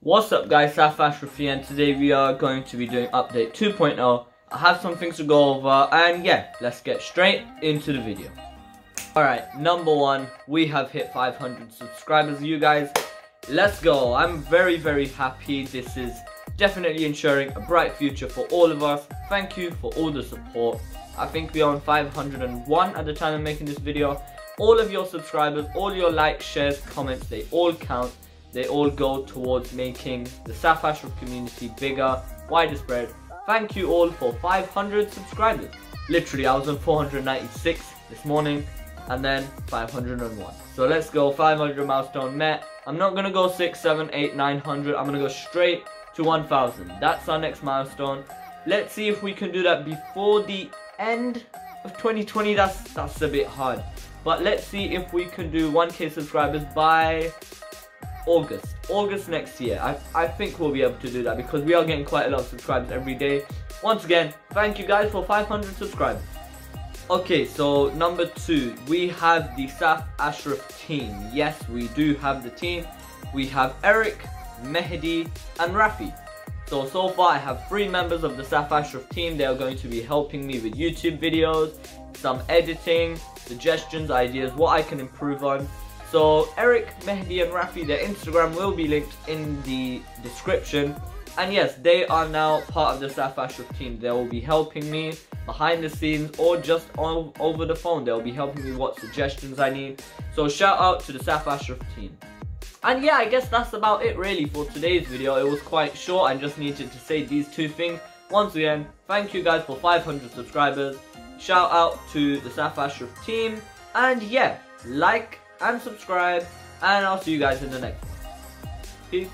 What's up guys, Saif Ashraf here, and today we are going to be doing update 2.0. I have some things to go over, and yeah, let's get straight into the video. Alright, number one, we have hit 500 subscribers, you guys. Let's go. I'm very happy. This is definitely ensuring a bright future for all of us. Thank you for all the support. I think we are on 501 at the time of making this video. All of your subscribers, all your likes, shares, comments, they all count. They all go towards making the Saif Ashraf community bigger, wider spread. Thank you all for 500 subscribers. Literally, I was on 496 this morning and then 501. So let's go, 500 milestone met. I'm not going to go 6, 7, 8, 900. I'm going to go straight to 1000. That's our next milestone. Let's see if we can do that before the end of 2020. That's a bit hard. But let's see if we can do 1k subscribers by August next year. I think we'll be able to do that because we are getting quite a lot of subscribers every day. Once again, thank you guys for 500 subscribers. Okay, so number 2, we have the Saif Ashraf team. Yes, we do have the team. We have Eric, Mehdi and Rafi. So far I have 3 members of the Saif Ashraf team. They are going to be helping me with YouTube videos, some editing, suggestions, ideas, what I can improve on. So Eric, Mehdi and Rafi, their Instagram will be linked in the description. And yes, they are now part of the Saif Ashraf team. They will be helping me behind the scenes or just over the phone. They'll be helping me what suggestions I need. So shout out to the Saif Ashraf team. And yeah, I guess that's about it really for today's video. It was quite short. I just needed to say these 2 things. Once again, thank you guys for 500 subscribers. Shout out to the Saif Ashraf team. And yeah, like and subscribe, and I'll see you guys in the next one. Peace.